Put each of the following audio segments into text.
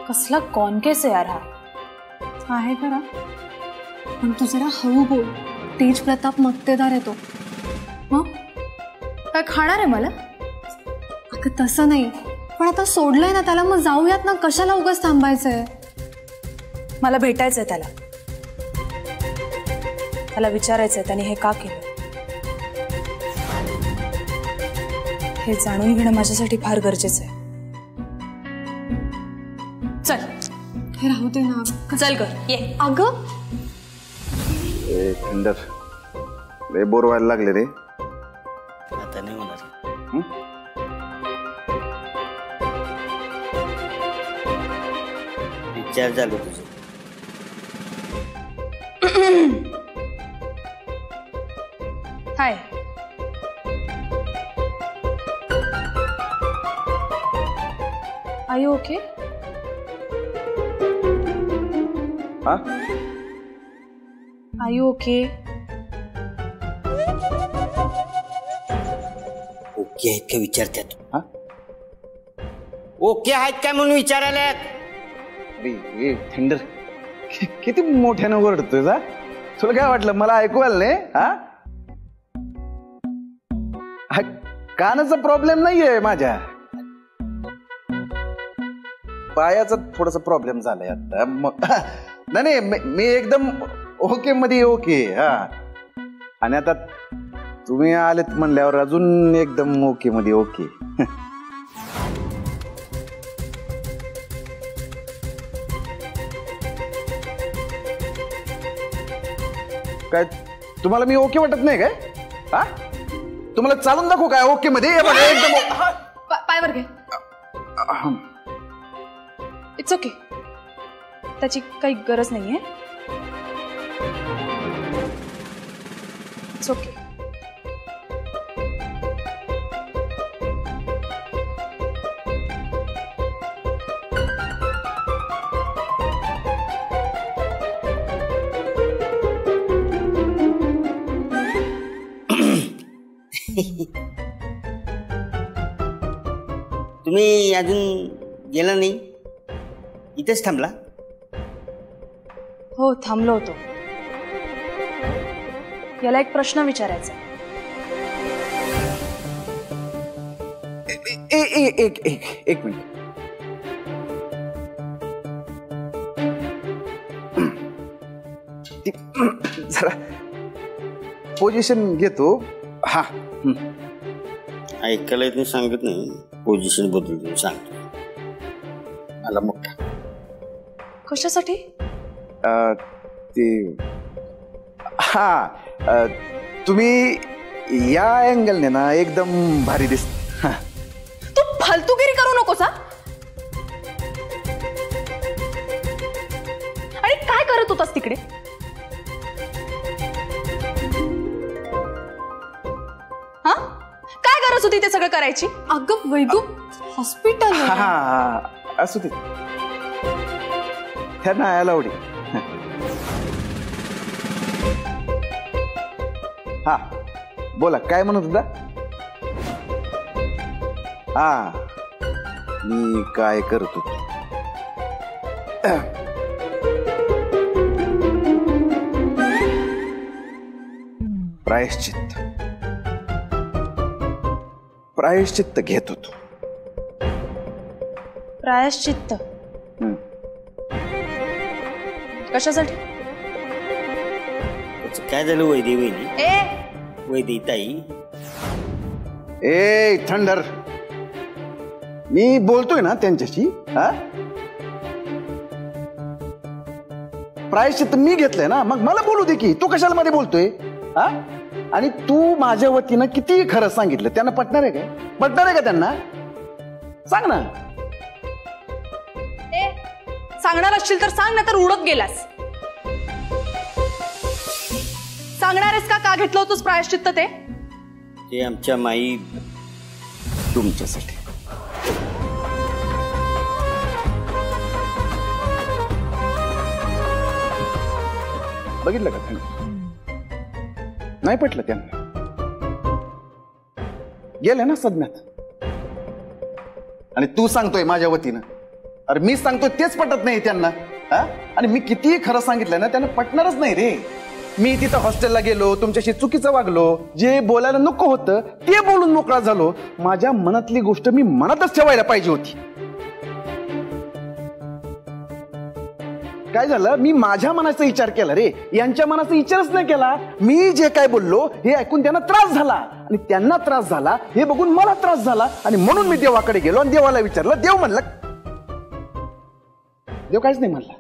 कसला कॉनकेस आहे यार हा. आहे खरा, पण तू जरा हळू बोल. तेज प्रताप मक्तेदार आहे तो. मग काय खाणार आहे मला? अगं तसं नाही, पण आता सोडलंय ना त्याला, मग जाऊयात ना. कशाला उगाच थांबायचंय? मला भेटायचंय त्याला. त्याला विचारायचंय त्याने हे का केलं. हे जाणून घेणं माझ्यासाठी फार गरजेचं आहे. चल. हे राहू दे ना. चल ग ये. अगं थंडर लय बोर व्हायला लागले रे. आता नाही होणार. विचार झालं तुझं. हाय. Are you okay? हा आर यू ओके? ओके आहेत का विचारतात. हा ओके आहेत काय म्हणून विचारायला. थंडर किती मोठ्यानं ओरडतोय जा. तुला काय वाटलं मला ऐकू आलं नाही? हा कानाचा प्रॉब्लेम नाहीये माझ्या, पायाचा थोडासा प्रॉब्लेम झालाय आता. मग नाही मी एकदम ओके मध्ये ओके. हा आणि आता तुम्ही आलेत म्हणल्यावर अजून एकदम ओके मध्ये ओके. काय तुम्हाला मी ओके वाटत नाही काय? हा तुम्हाला चालून दाखवू काय ओके मध्ये? एकदम पायवर घे. It's okay. त्याची काही गरज नाहीये. It's okay. तुम्ही अजून गेला नाही? इथेच थांबला? हो थांबलो होतो. याला एक प्रश्न विचारायचा. एक मिनिट. जरा पोझिशन घेतो. हा ऐकायला तुम्ही सांगत नाही. पोझिशन बदलून सांगतो. मला मोठा कशासाठी? ते हा तुम्ही या अँगलने ना एकदम भारी दिसत. तू फालतूगिरी करू नकोस. आणि काय करत होतास तिकडे? हा काय गरज होती ते सगळं करायची? अगं वैदू, हॉस्पिटल. हा असू दे. त्यांना यायला आवडी. हा बोला काय म्हणत होता? हा मी काय करत होतो? प्रायश्चित्त प्रायश्चित्त घेत होतो. प्रायश्चित्त कशासाठी? काय झालं वैदी वहिनी? वैदी ताई. ए थंडर मी बोलतोय ना त्यांच्याशी. हा प्रायश्चित्त मी घेतलंय ना, मग मला बोलू दे की. तू कशाला मध्ये बोलतोय? हा आणि तू माझ्या वतीनं किती खरं सांगितलं त्यांना पटणार आहे काय? पटणार आहे का त्यांना? सांग ना. सांगणार असशील तर सांग, नाही तर उडत गेलास. सांगणार आहेस का घेतलं होतंस प्रायश्चित्त? ते आमच्या माई तुमच्यासाठी. बघितलं का त्यांना? नाही पटलं त्यांना. गेले ना सदम्यात. आणि तू सांगतोय माझ्या वतीनं. अरे मी सांगतो तेच पटत नाही त्यांना. हा? आणि मी कितीही खरं सांगितलं ना त्यांना पटणारच नाही रे. मी तिथं हॉस्टेलला गेलो, तुमच्याशी चुकीचं वागलो, जे बोलायला नको होतं ते बोलून मोकळा झालो. माझ्या मनातली गोष्ट मी मनातच ठेवायला पाहिजे होती. काय झालं, मी माझ्या मनाचा विचार केला रे, यांच्या मनाचा विचारच नाही केला. मी जे काय बोललो हे ऐकून त्यांना त्रास झाला आणि त्यांना त्रास झाला हे बघून मला त्रास झाला आणि म्हणून मी देवाकडे गेलो आणि देवाला विचारलं. देव म्हणला, देव काहीच नाही म्हणला.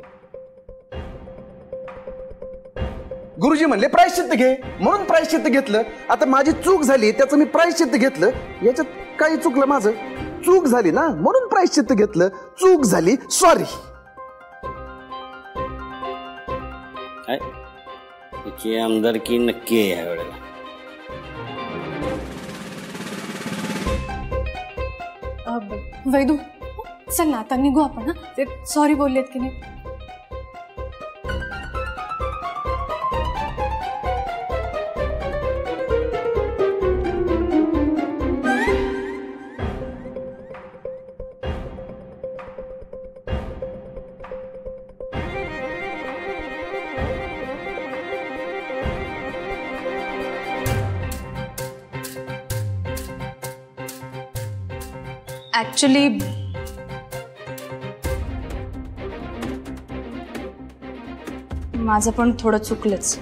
गुरुजी म्हणले प्रायश्चित्त घे, म्हणून प्रायश्चित्त घेतलं. आता माझी चूक झाली त्याचं मी प्रायश्चित्त घेतलं. याच्यात काही चुकलं माझं? चूक झाली ना म्हणून प्रायश्चित्त घेतलं. चूक झाली, सॉरी. त्याची आमदारकी नक्की आहे ह्या वेळेला. वैदू चल ना आता निघू आपण. ना ते सॉरी बोललेत की नाही. ऍक्च्युली माझं पण थोडं चुकलंच.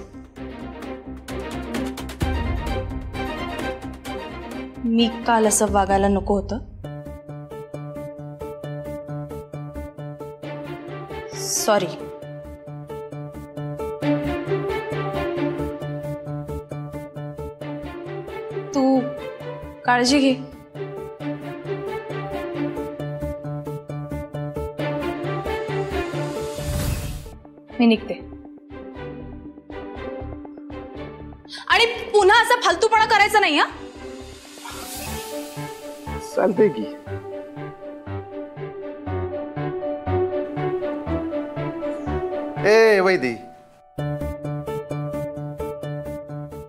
मी काल असं वागायला नको होतं. सॉरी. तू काळजी घे. मी निघते. आणि पुन्हा असा फालतूपणा करायचा नाही. हा चालतंय की. ए वैदी,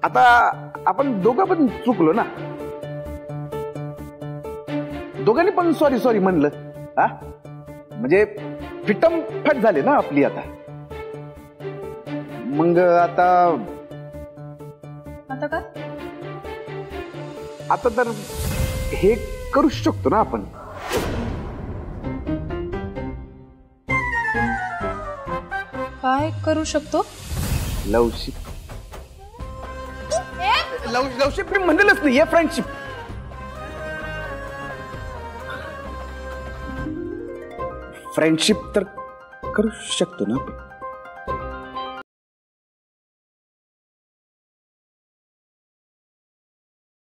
आता आपण दोघं पण चुकलो ना. दोघांनी पण सॉरी सॉरी म्हणलं. हा म्हणजे फिटम फट झाले ना आपली. आता मग आता काय? आता तर हे करू शकतो ना आपण. काय करू शकतो? लवशिप. लवशिप मी म्हणलेलंच नाही, फ्रेंडशिप. फ्रेंडशिप तर करू शकतो ना आपण.